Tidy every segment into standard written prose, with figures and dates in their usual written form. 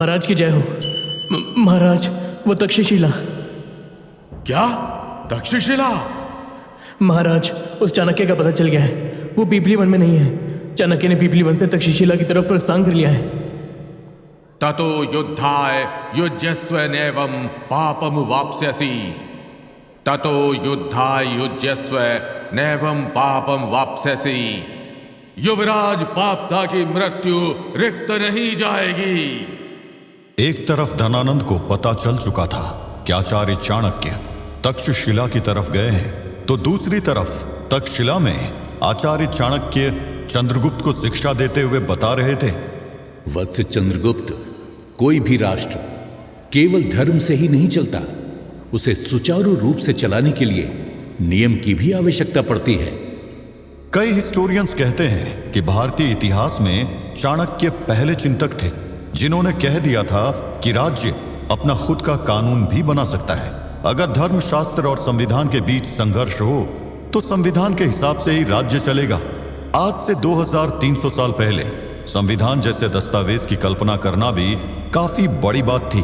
महाराज की जय हो। महाराज, वो तक्षशिला। क्या? तक्षशिला? महाराज, उस चाणक्य का पता चल गया है। वो पीपली वन में नहीं है। चाणक्य ने पीपली वन से तक्षशिला की तरफ प्रस्थान कर लिया है। ततो युद्धाय युज्यस्व नैवं पापम वाप्स्यसि। ततो युद्धाय युज्यस्व नैवं पापम वाप्स्यसि। युवराज, पापता की मृत्यु रिक्त नहीं जाएगी। एक तरफ धनानंद को पता चल चुका था कि आचार्य चाणक्य तक्षशिला की तरफ गए हैं, तो दूसरी तरफ तक्षशिला में आचार्य चाणक्य चंद्रगुप्त को शिक्षा देते हुए बता रहे थे, वत्स चंद्रगुप्त, कोई भी राष्ट्र केवल धर्म से ही नहीं चलता। उसे सुचारू रूप से चलाने के लिए नियम की भी आवश्यकता पड़ती है। कई हिस्टोरियंस कहते हैं कि भारतीय इतिहास में चाणक्य पहले चिंतक थे जिन्होंने कह दिया था कि राज्य अपना खुद का कानून भी बना सकता है। अगर धर्मशास्त्र और संविधान के बीच संघर्ष हो तो संविधान के हिसाब से ही राज्य चलेगा। आज से 2300 साल पहले संविधान जैसे दस्तावेज की कल्पना करना भी काफी बड़ी बात थी।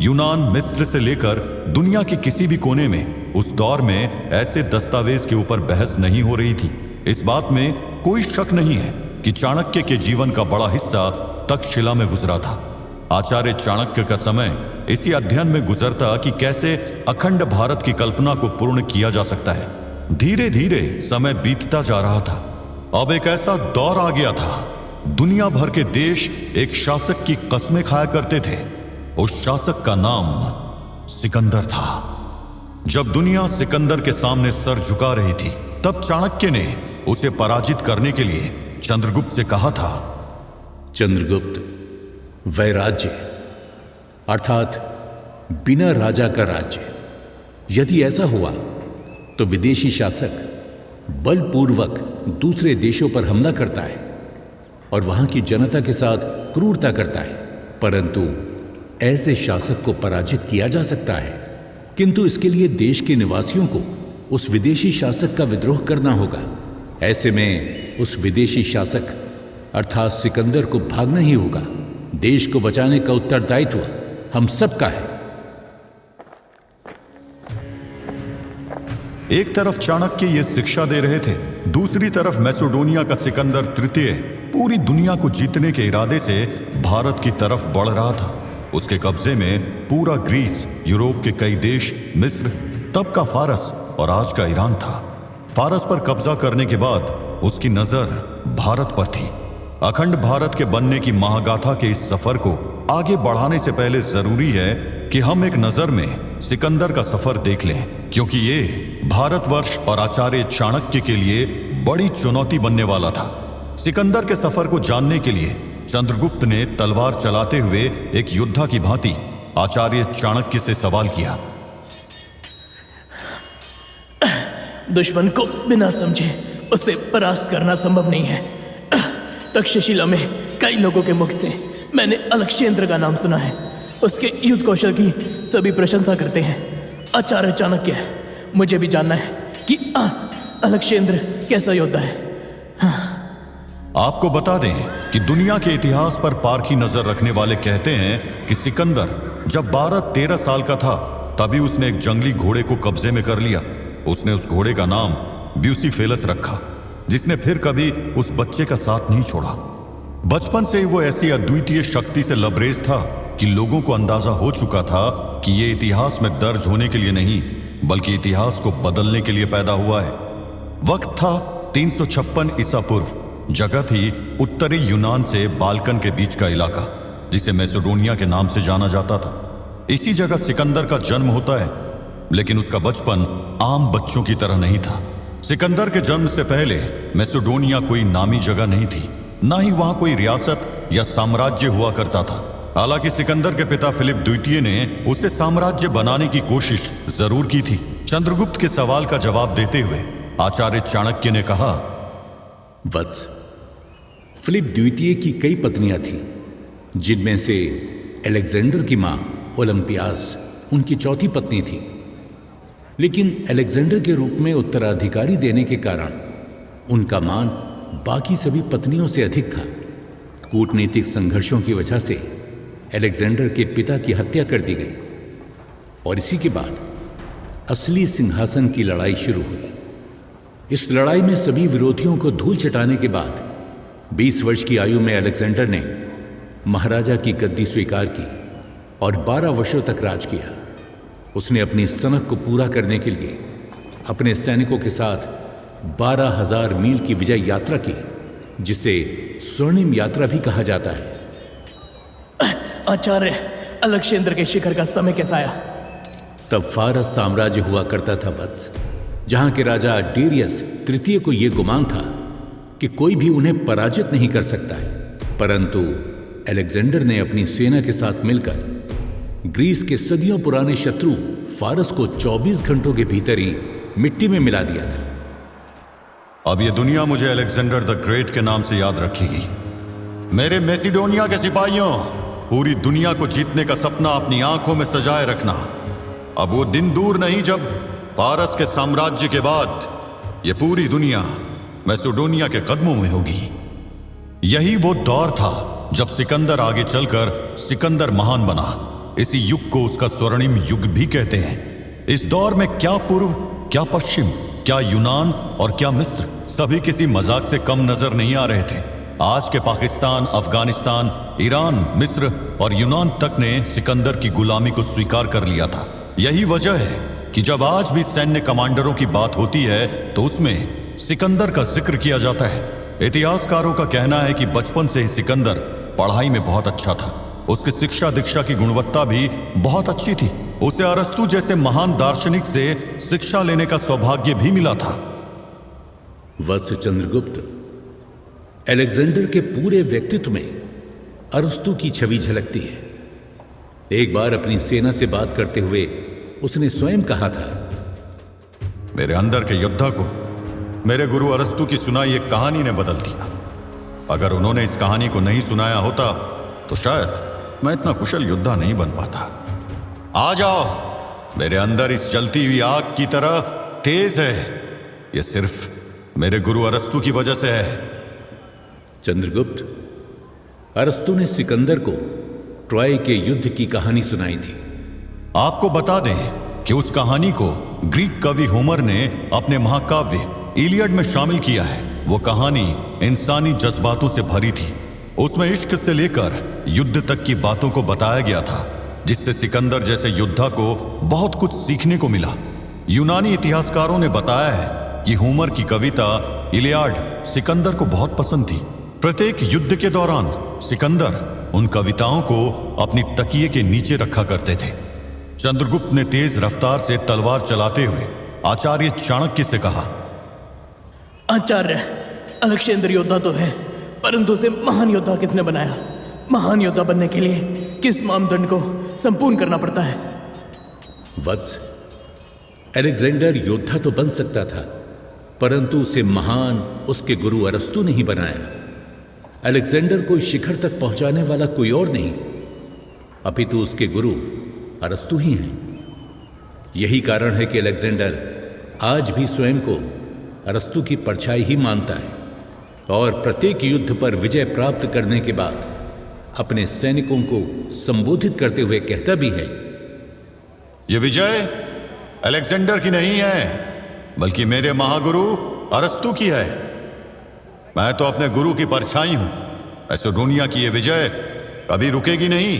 यूनान, मिस्र से लेकर दुनिया के किसी भी कोने में उस दौर में ऐसे दस्तावेज के ऊपर बहस नहीं हो रही थी। इस बात में कोई शक नहीं है कि चाणक्य के जीवन का बड़ा हिस्सा तक्षशिला में गुजरा था। आचार्य चाणक्य का समय इसी अध्ययन में गुजरता कि कैसे अखंड भारत की कल्पना को पूर्ण किया जा सकता है। धीरे धीरे समय बीतता जा रहा था। अब एक ऐसा दौर आ गया था, दुनिया भर के देश एक शासक की कस्में खाया करते थे। उस शासक का नाम सिकंदर था। जब दुनिया सिकंदर के सामने सर झुका रही थी, तब चाणक्य ने उसे पराजित करने के लिए चंद्रगुप्त से कहा था, चंद्रगुप्त, वैराज्य अर्थात बिना राजा का राज्य, यदि ऐसा हुआ तो विदेशी शासक बलपूर्वक दूसरे देशों पर हमला करता है और वहां की जनता के साथ क्रूरता करता है। परंतु ऐसे शासक को पराजित किया जा सकता है, किंतु इसके लिए देश के निवासियों को उस विदेशी शासक का विद्रोह करना होगा। ऐसे में उस विदेशी शासक अर्थात सिकंदर को भागना ही होगा। देश को बचाने का उत्तरदायित्व हम सबका है। एक तरफ चाणक्य ये शिक्षा दे रहे थे, दूसरी तरफ मैसेडोनिया का सिकंदर तृतीय पूरी दुनिया को जीतने के इरादे से भारत की तरफ बढ़ रहा था। उसके कब्जे में पूरा ग्रीस, यूरोप के कई देश, मिस्र, तब का फारस और आज का ईरान था। फारस पर कब्जा करने के बाद उसकी नजर भारत पर थी। अखंड भारत के बनने की महागाथा के इस सफर को आगे बढ़ाने से पहले जरूरी है कि हम एक नजर में सिकंदर का सफर देख लें, क्योंकि ये भारतवर्ष और आचार्य चाणक्य के लिए बड़ी चुनौती बनने वाला था। सिकंदर के सफर को जानने के लिए चंद्रगुप्त ने तलवार चलाते हुए एक योद्धा की भांति आचार्य चाणक्य से सवाल किया, दुश्मन को बिना समझे उसे परास्त करना संभव नहीं है। तक्षशिला में कई लोगों के मुख से मैंने अलक्षेंद्र का नाम सुना है। उसके युद्ध कौशल की सभी प्रशंसा करते हैं। आचार्य चाणक्य, मुझे भी जानना है कि अलक्षेंद्र कैसा योद्धा है। आपको बता दें कि दुनिया के इतिहास पर पारखी नजर रखने वाले कहते हैं कि सिकंदर जब 12-13 साल का था, तभी उसने एक जंगली घोड़े को कब्जे में कर लिया। उसने उस घोड़े का नाम ब्यूसीफेलस रखा, जिसने फिर कभी उस बच्चे का साथ नहीं छोड़ा। बचपन से ही वो ऐसी अद्वितीय शक्ति से लबरेज था कि लोगों को अंदाजा हो चुका था कि ये इतिहास में दर्ज होने के लिए नहीं, बल्कि इतिहास को बदलने के लिए पैदा हुआ है। वक्त था 356 ईसा पूर्व। जगह थी उत्तरी यूनान से बाल्कन के बीच का इलाका, जिसे मैसेडोनिया के नाम से जाना जाता था। इसी जगह सिकंदर का जन्म होता है, लेकिन उसका बचपन आम बच्चों की तरह नहीं था। सिकंदर के जन्म से पहले मैसेडोनिया कोई नामी जगह नहीं थी, ना ही वहां कोई रियासत या साम्राज्य हुआ करता था। हालांकि सिकंदर के पिता फिलिप द्वितीय ने उसे साम्राज्य बनाने की कोशिश जरूर की थी। चंद्रगुप्त के सवाल का जवाब देते हुए आचार्य चाणक्य ने कहा, वत्स, फिलिप द्वितीय की कई पत्नियां थीं, जिनमें से अलेक्जेंडर की मां ओलंपियास उनकी चौथी पत्नी थी। लेकिन अलेक्जेंडर के रूप में उत्तराधिकारी देने के कारण उनका मान बाकी सभी पत्नियों से अधिक था। कूटनीतिक संघर्षों की वजह से अलेक्जेंडर के पिता की हत्या कर दी गई और इसी के बाद असली सिंहासन की लड़ाई शुरू हुई। इस लड़ाई में सभी विरोधियों को धूल चटाने के बाद 20 वर्ष की आयु में अलेक्जेंडर ने महाराजा की गद्दी स्वीकार की और 12 वर्षों तक राज किया। उसने अपनी सनक को पूरा करने के लिए अपने सैनिकों के साथ 12,000 मील की विजय यात्रा की, जिसे स्वर्णिम यात्रा भी कहा जाता है। आचार्य, अलेक्जेंडर के शिखर का समय कैसा आया? तब फारस साम्राज्य हुआ करता था वत्स, जहां के राजा डेरियस तृतीय को यह गुमान था कि कोई भी उन्हें पराजित नहीं कर सकता है। परंतु अलेक्जेंडर ने अपनी सेना के साथ मिलकर ग्रीस के सदियों पुराने शत्रु फारस को 24 घंटों के भीतर ही मिट्टी में मिला दिया था। अब ये दुनिया मुझे अलेक्जेंडर द ग्रेट के नाम से याद रखेगी। मेरे मैसिडोनिया के सिपाहियों, पूरी दुनिया को जीतने का सपना अपनी आंखों में सजाए रखना। अब वो दिन दूर नहीं जब पारस के साम्राज्य के बाद ये पूरी दुनिया मैसिडोनिया के कदमों में होगी। यही वो दौर था जब सिकंदर आगे चलकर सिकंदर महान बना। इसी युग को उसका स्वर्णिम युग भी कहते हैं। इस दौर में क्या पूर्व, क्या पश्चिम, क्या यूनान और क्या मिस्र, सभी किसी मजाक से कम नजर नहीं आ रहे थे। आज के पाकिस्तान, अफगानिस्तान, ईरान, मिस्र और यूनान तक ने सिकंदर की गुलामी को स्वीकार कर लिया था। यही वजह है कि जब आज भी सैन्य कमांडरों की बात होती है तो उसमें सिकंदर का जिक्र किया जाता है। इतिहासकारों का कहना है कि बचपन से ही सिकंदर पढ़ाई में बहुत अच्छा था। उसकी शिक्षा दीक्षा की गुणवत्ता भी बहुत अच्छी थी। उसे अरस्तु जैसे महान दार्शनिक से शिक्षा लेने का सौभाग्य भी मिला था। वत्स चंद्रगुप्त, अलेक्जेंडर के पूरे व्यक्तित्व में अरस्तु की छवि झलकती है। एक बार अपनी सेना से बात करते हुए उसने स्वयं कहा था, मेरे अंदर के योद्धा को मेरे गुरु अरस्तु की सुनाई एक कहानी ने बदल दिया। अगर उन्होंने इस कहानी को नहीं सुनाया होता तो शायद मैं इतना कुशल योद्धा नहीं बन पाता। आ जाओ, मेरे अंदर इस जलती हुई आग की तरह तेज है। यह सिर्फ मेरे गुरु अरस्तु की वजह से है। चंद्रगुप्त, अरस्तु ने सिकंदर को ट्रॉय के युद्ध की कहानी सुनाई थी। आपको बता दें कि उस कहानी को ग्रीक कवि होमर ने अपने महाकाव्य इलियड में शामिल किया है। वो कहानी इंसानी जज्बातों से भरी थी। उसमें इश्क से लेकर युद्ध तक की बातों को बताया गया था, जिससे सिकंदर जैसे योद्धा को बहुत कुछ सीखने को मिला। यूनानी इतिहासकारों ने बताया है कि होमर की कविता इलियाड सिकंदर को बहुत पसंद थी। प्रत्येक युद्ध के दौरान सिकंदर उन कविताओं को अपनी तकिए के नीचे रखा करते थे। चंद्रगुप्त ने तेज रफ्तार से तलवार चलाते हुए आचार्य चाणक्य से कहा, आचार्य, अलेक्जेंडर योद्धा तो है, परंतु उसे महान योद्धा किसने बनाया? महान योद्धा बनने के लिए किस मानदंड को संपूर्ण करना पड़ता है? वत्स, अलेक्जेंडर योद्धा तो बन सकता था, परंतु उसे महान उसके गुरु अरस्तु ने ही बनाया। अलेक्जेंडर को शिखर तक पहुंचाने वाला कोई और नहीं, अपितु उसके गुरु अरस्तु ही हैं। यही कारण है कि अलेक्जेंडर आज भी स्वयं को अरस्तु की परछाई ही मानता है और प्रत्येक युद्ध पर विजय प्राप्त करने के बाद अपने सैनिकों को संबोधित करते हुए कहता भी है, यह विजय अलेक्जेंडर की नहीं है, बल्कि मेरे महागुरु अरस्तु की है। मैं तो अपने गुरु की परछाई हूं। मैसिडोनिया की यह विजय कभी रुकेगी नहीं।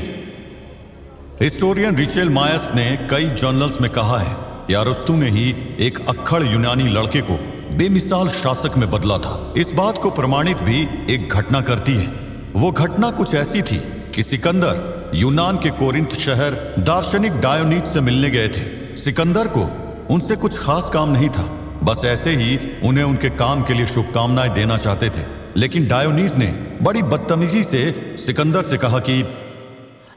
हिस्टोरियन रिचेल मायस ने कई जर्नल्स में कहा है कि अरस्तु ने ही एक अक्खड़ यूनानी लड़के को बेमिसाल शासक में बदला था। इस बात को प्रमाणित भी एक घटना करती है। वो घटना कुछ ऐसी थी कि सिकंदर यूनान के कोरिंथ शहर दार्शनिक डायोनीज से मिलने गए थे। सिकंदर को उनसे कुछ खास काम नहीं था, बस ऐसे ही उन्हें उनके काम के लिए शुभकामनाएं देना चाहते थे। लेकिन डायोनीज ने बड़ी बदतमीजी से सिकंदर से कहा कि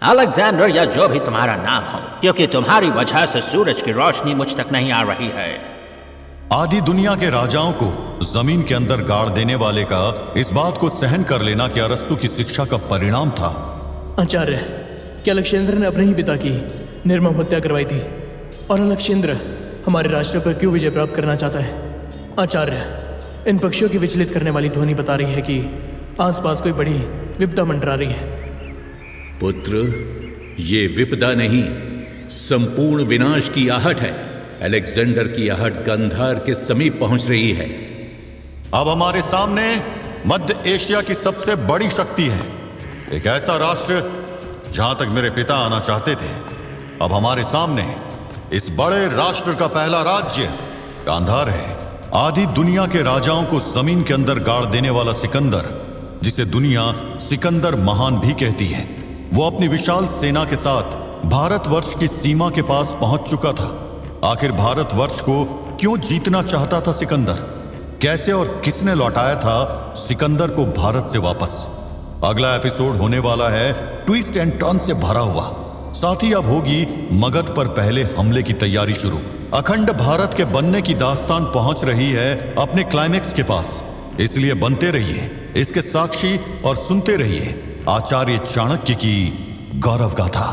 अलेक्जेंडर, या जो भी तुम्हारा नाम हो, क्योंकि तुम्हारी वजह से सूरज की रोशनी मुझ तक नहीं आ रही है। आधी दुनिया के राजाओं को जमीन के अंदर गाड़ देने वाले का इस बात को सहन कर लेना कि अरस्तु की शिक्षा का परिणाम था। आचार्य, क्या अलेक्जेंडर ने अपने ही पिता की निर्मम हत्या करवाई थी? और अलेक्जेंडर हमारे राष्ट्र पर क्यों विजय प्राप्त करना चाहता है? आचार्य, इन पक्षियों की विचलित करने वाली ध्वनि बता रही है कि आसपास कोई बड़ी विपदा मंडरा रही है। पुत्र, ये विपदा नहीं, संपूर्ण विनाश की आहट है। अलेक्जेंडर की आहट गांधार के समीप पहुंच रही है। अब हमारे सामने मध्य एशिया की सबसे बड़ी शक्ति है, एक ऐसा राष्ट्र जहां तक मेरे पिता आना चाहते थे। अब हमारे सामने इस बड़े राष्ट्र का पहला राज्य गांधार है। आधी दुनिया के राजाओं को जमीन के अंदर गाड़ देने वाला सिकंदर, जिसे दुनिया सिकंदर महान भी कहती है, वो अपनी विशाल सेना के साथ भारतवर्ष की सीमा के पास पहुंच चुका था। आखिर भारतवर्ष को क्यों जीतना चाहता था सिकंदर? कैसे और किसने लौटाया था सिकंदर को भारत से वापस? अगला एपिसोड होने वाला है ट्विस्ट एंड टर्न से भरा हुआ। साथ ही अब होगी मगध पर पहले हमले की तैयारी शुरू। अखंड भारत के बनने की दास्तान पहुंच रही है अपने क्लाइमेक्स के पास। इसलिए बनते रहिए इसके साक्षी और सुनते रहिए आचार्य चाणक्य की गौरव गाथा।